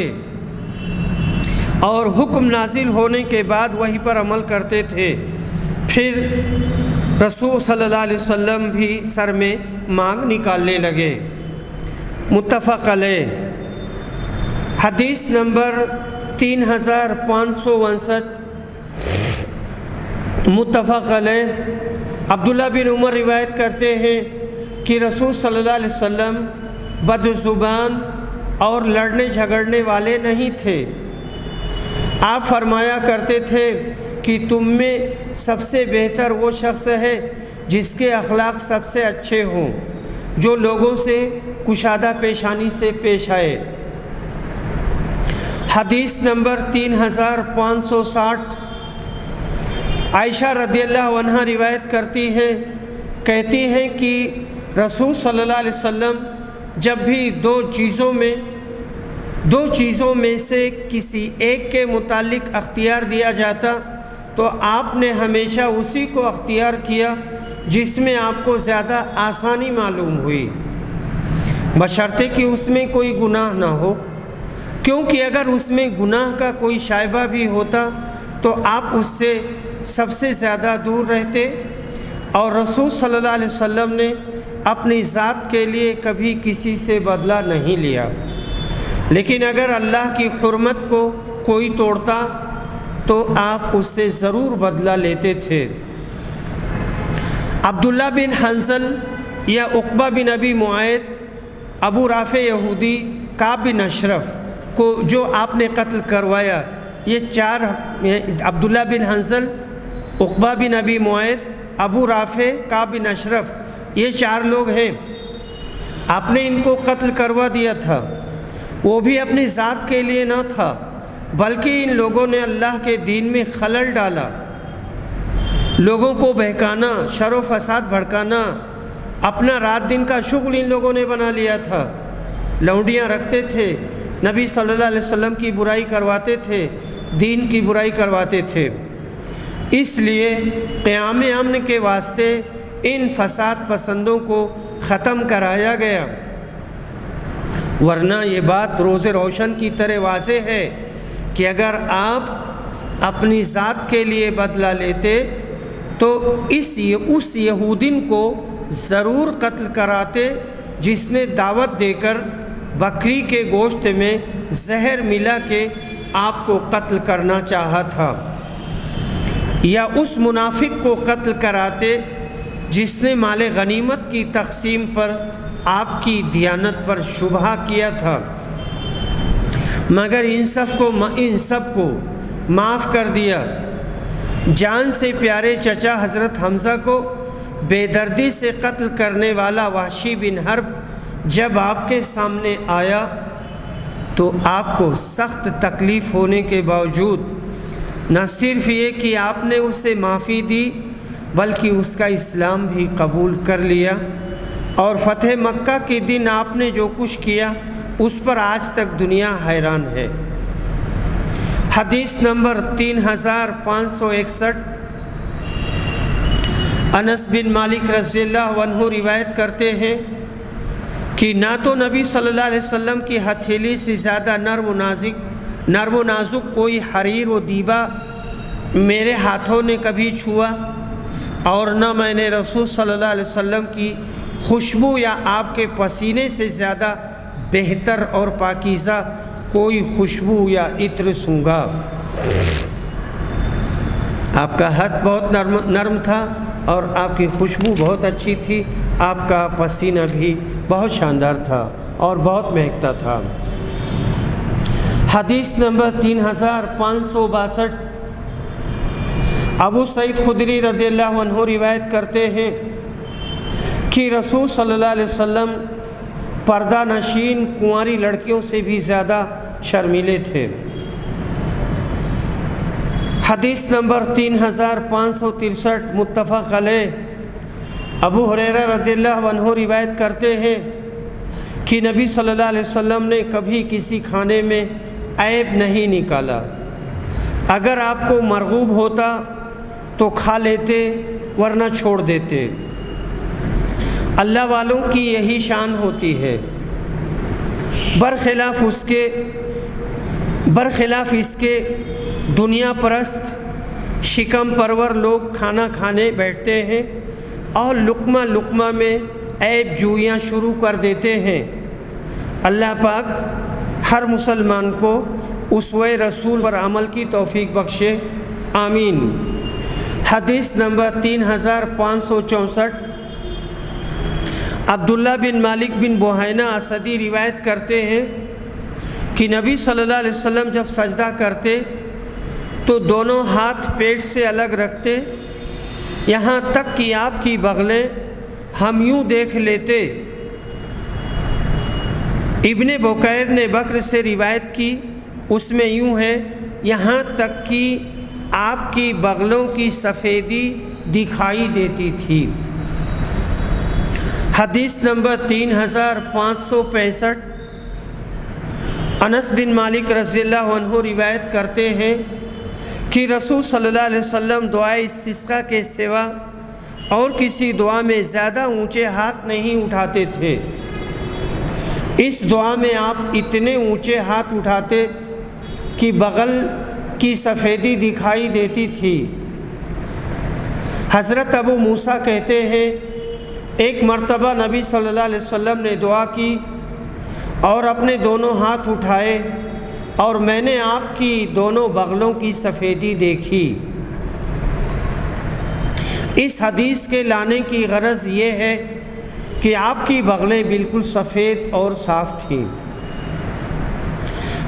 اور حکم نازل ہونے کے بعد وہی پر عمل کرتے تھے۔ پھر رسول صلی اللہ علیہ وسلم بھی سر میں مانگ نکالنے لگے۔ متفق علیہ۔ حدیث نمبر 3559 متفق علیہ۔ عبداللہ بن عمر روایت کرتے ہیں کہ رسول صلی اللہ علیہ وسلم بد زبان اور لڑنے جھگڑنے والے نہیں تھے۔ آپ فرمایا کرتے تھے کہ تم میں سب سے بہتر وہ شخص ہے جس کے اخلاق سب سے اچھے ہوں، جو لوگوں سے کشادہ پیشانی سے پیش آئے۔ حدیث نمبر 3560 عائشہ رضی اللہ عنہا روایت کرتی ہیں، کہتی ہیں کہ رسول صلی اللہ علیہ وسلم جب بھی دو چیزوں میں سے کسی ایک کے متعلق اختیار دیا جاتا تو آپ نے ہمیشہ اسی کو اختیار کیا جس میں آپ کو زیادہ آسانی معلوم ہوئی، بشرطے کہ اس میں کوئی گناہ نہ ہو، کیونکہ اگر اس میں گناہ کا کوئی شائبہ بھی ہوتا تو آپ اس سے سب سے زیادہ دور رہتے۔ اور رسول صلی اللہ علیہ وسلم نے اپنی ذات کے لیے کبھی کسی سے بدلہ نہیں لیا، لیکن اگر اللہ کی حرمت کو کوئی توڑتا تو آپ اس سے ضرور بدلہ لیتے تھے۔ عبداللہ بن حنظل یا عقبہ بن ابی معیط، ابو رافع یہودی، کعب بن اشرف کو جو آپ نے قتل کروایا، یہ چار عبداللہ بن حنظل، عقبہ بن ابی معیط، ابو رافع، کعب بن اشرف، یہ چار لوگ ہیں۔ آپ نے ان کو قتل کروا دیا تھا، وہ بھی اپنی ذات کے لیے نہ تھا بلکہ ان لوگوں نے اللہ کے دین میں خلل ڈالا، لوگوں کو بہکانا، شر و فساد بھڑکانا اپنا رات دن کا شغل ان لوگوں نے بنا لیا تھا۔ لونڈیاں رکھتے تھے، نبی صلی اللہ علیہ وسلم کی برائی کرواتے تھے، دین کی برائی کرواتے تھے۔ اس لیے قیام امن کے واسطے ان فساد پسندوں کو ختم کرایا گیا، ورنہ یہ بات روز روشن کی طرح واضح ہے کہ اگر آپ اپنی ذات کے لیے بدلہ لیتے تو اس یہودین کو ضرور قتل کراتے جس نے دعوت دے کر بکری کے گوشت میں زہر ملا کے آپ کو قتل کرنا چاہا تھا، یا اس منافق کو قتل کراتے جس نے مال غنیمت کی تقسیم پر آپ کی دیانت پر شبہ کیا تھا، مگر ان سب کو معاف کر دیا۔ جان سے پیارے چچا حضرت حمزہ کو بے دردی سے قتل کرنے والا وحشی بن حرب جب آپ کے سامنے آیا تو آپ کو سخت تکلیف ہونے کے باوجود نہ صرف یہ کہ آپ نے اسے معافی دی بلکہ اس کا اسلام بھی قبول کر لیا، اور فتح مکہ کے دن آپ نے جو کچھ کیا اس پر آج تک دنیا حیران ہے۔ حدیث نمبر 3561 انس بن مالک رضی اللہ عنہ روایت کرتے ہیں کہ نہ تو نبی صلی اللہ علیہ وسلم کی ہتھیلی سے زیادہ نرم و نازک کوئی حریر و دیبا میرے ہاتھوں نے کبھی چھوا، اور نہ میں نے رسول صلی اللہ علیہ وسلم کی خوشبو یا آپ کے پسینے سے زیادہ بہتر اور پاکیزہ کوئی خوشبو یا عطر سونگھا۔ آپ کا ہاتھ بہت نرم تھا اور آپ کی خوشبو بہت اچھی تھی، آپ کا پسینہ بھی بہت شاندار تھا اور بہت مہکتا تھا۔ حدیث نمبر 3562 ابو سعید خدری رضی اللہ عنہ روایت کرتے ہیں کہ رسول صلی اللہ علیہ وسلم پردہ نشین کنواری لڑکیوں سے بھی زیادہ شرمیلے تھے۔ حدیث نمبر 3563 متفق علیہ ابو ہریرہ رضی اللہ عنہ روایت کرتے ہیں کہ نبی صلی اللہ علیہ وسلم نے کبھی کسی کھانے میں عیب نہیں نکالا، اگر آپ کو مرغوب ہوتا تو کھا لیتے ورنہ چھوڑ دیتے۔ اللہ والوں کی یہی شان ہوتی ہے، برخلاف اس کے دنیا پرست شکم پرور لوگ کھانا کھانے بیٹھتے ہیں اور لقمہ لقمہ میں عیب جوئیاں شروع کر دیتے ہیں۔ اللہ پاک ہر مسلمان کو اسوہ رسول پر عمل کی توفیق بخشے، آمین۔ حدیث نمبر 3564، عبداللہ بن مالک بن بحینہ اسدی روایت کرتے ہیں کہ نبی صلی اللہ علیہ وسلم جب سجدہ کرتے تو دونوں ہاتھ پیٹ سے الگ رکھتے، یہاں تک کہ آپ کی بغلیں ہم یوں دیکھ لیتے۔ ابن بکیر نے بکر سے روایت کی، اس میں یوں ہے، یہاں تک کہ آپ کی بغلوں کی سفیدی دکھائی دیتی تھی۔ حدیث نمبر 3565، انس بن مالک رضی اللہ عنہ روایت کرتے ہیں کہ رسول صلی اللہ علیہ وسلم دعائے استسقاء کے سوا اور کسی دعا میں زیادہ اونچے ہاتھ نہیں اٹھاتے تھے۔ اس دعا میں آپ اتنے اونچے ہاتھ اٹھاتے کہ بغل کی سفیدی دکھائی دیتی تھی۔ حضرت ابو موسیٰ کہتے ہیں، ایک مرتبہ نبی صلی اللہ علیہ وسلم نے دعا کی اور اپنے دونوں ہاتھ اٹھائے اور میں نے آپ کی دونوں بغلوں کی سفیدی دیکھی۔ اس حدیث کے لانے کی غرض یہ ہے کہ آپ کی بغلیں بالکل سفید اور صاف تھیں۔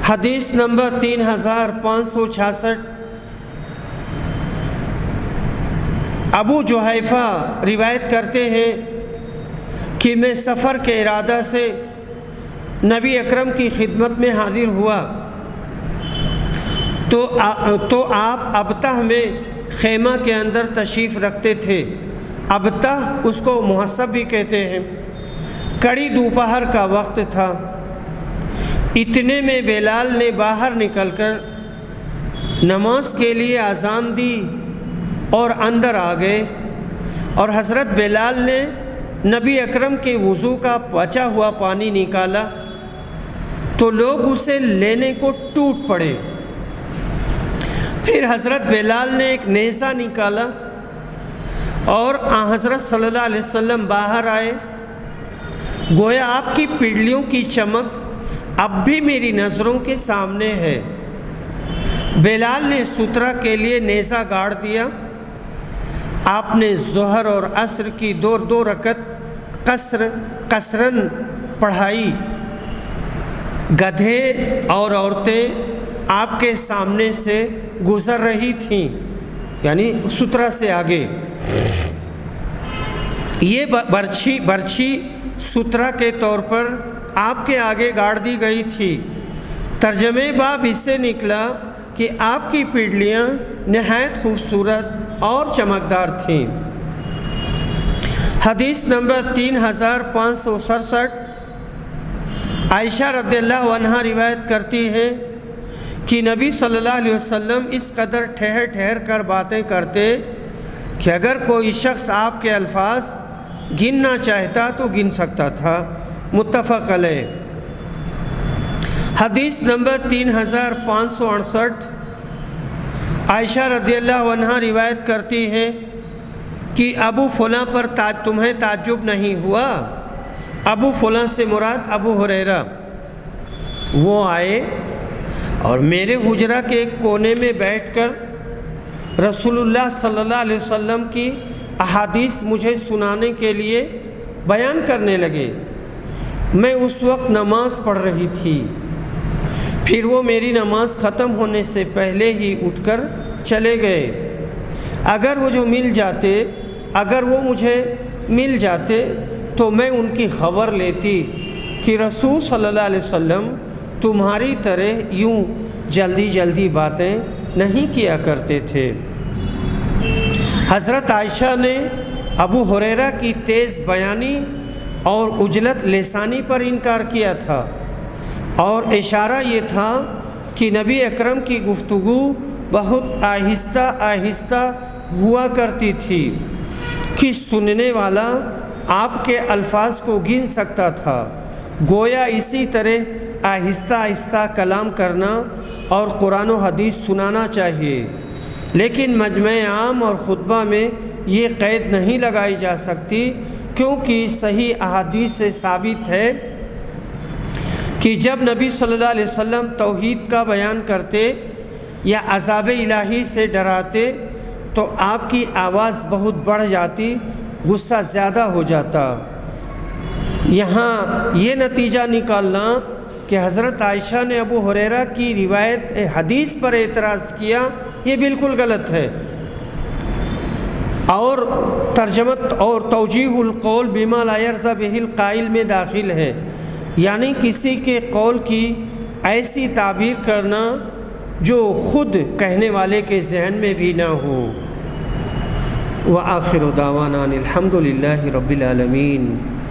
حدیث نمبر 3566، ابو جحیفہ روایت کرتے ہیں کہ میں سفر کے ارادہ سے نبی اکرم کی خدمت میں حاضر ہوا تو آپ ابتہ میں خیمہ کے اندر تشریف رکھتے تھے۔ ابتہ اس کو محسب بھی کہتے ہیں۔ کڑی دوپہر کا وقت تھا، اتنے میں بلال نے باہر نکل کر نماز کے لیے اذان دی اور اندر آ گئے، اور حضرت بلال نے نبی اکرم کے وضو کا بچا ہوا پانی نکالا تو لوگ اسے لینے کو ٹوٹ پڑے۔ پھر حضرت بلال نے ایک نیزہ نکالا اور حضرت صلی اللہ علیہ وسلم باہر آئے، گویا آپ کی پنڈلیوں کی چمک اب بھی میری نظروں کے سامنے ہے۔ بلال نے سترہ کے لیے نیزہ گاڑ دیا۔ آپ نے ظہر اور عصر کی دو رکعت قصرن پڑھائی۔ گدھے اور عورتیں آپ کے سامنے سے گزر رہی تھیں، یعنی سترہ سے آگے۔ یہ برچھی سترہ کے طور پر آپ کے آگے گاڑ دی گئی تھی۔ ترجمہ باب اس سے نکلا کہ آپ کی پنڈلیاں نہایت خوبصورت اور چمکدار تھیں۔ حدیث نمبر 3567، عائشہ رضی اللہ عنہا روایت کرتی ہے کہ نبی صلی اللہ علیہ وسلم اس قدر ٹھہر ٹھہر کر باتیں کرتے کہ اگر کوئی شخص آپ کے الفاظ گننا چاہتا تو گن سکتا تھا، متفق علیہ۔ حدیث نمبر 3568، عائشہ رضی اللہ عنہا روایت کرتی ہے کہ ابو فلاں پر تمہیں تعجب نہیں ہوا؟ ابو فلاں سے مراد ابو ہریرہ۔ وہ آئے اور میرے حجرہ کے ایک کونے میں بیٹھ کر رسول اللہ صلی اللہ علیہ وسلم کی احادیث مجھے سنانے کے لیے بیان کرنے لگے۔ میں اس وقت نماز پڑھ رہی تھی، پھر وہ میری نماز ختم ہونے سے پہلے ہی اٹھ کر چلے گئے۔ اگر وہ مجھے مل جاتے تو میں ان کی خبر لیتی کہ رسول صلی اللہ علیہ وسلم تمہاری طرح یوں جلدی جلدی باتیں نہیں کیا کرتے تھے۔ حضرت عائشہ نے ابو ہریرہ کی تیز بیانی اور عجلت لسانی پر انکار کیا تھا، اور اشارہ یہ تھا کہ نبی اکرم کی گفتگو بہت آہستہ آہستہ ہوا کرتی تھی کہ سننے والا آپ کے الفاظ کو گن سکتا تھا۔ گویا اسی طرح آہستہ آہستہ کلام کرنا اور قرآن و حدیث سنانا چاہیے، لیکن مجمع عام اور خطبہ میں یہ قید نہیں لگائی جا سکتی، کیونکہ صحیح احادیث سے ثابت ہے کہ جب نبی صلی اللہ علیہ وسلم توحید کا بیان کرتے یا عذاب الہی سے ڈراتے تو آپ کی آواز بہت بڑھ جاتی، غصہ زیادہ ہو جاتا۔ یہاں یہ نتیجہ نکالنا کہ حضرت عائشہ نے ابو ہریرہ کی روایت حدیث پر اعتراض کیا، یہ بالکل غلط ہے، اور ترجمت اور توجیہ القول بما لا یرضی بہ القائل میں داخل ہے، یعنی کسی کے قول کی ایسی تعبیر کرنا جو خود کہنے والے کے ذہن میں بھی نہ ہو۔ وآخر دعوانا الحمد للہ رب العالمین۔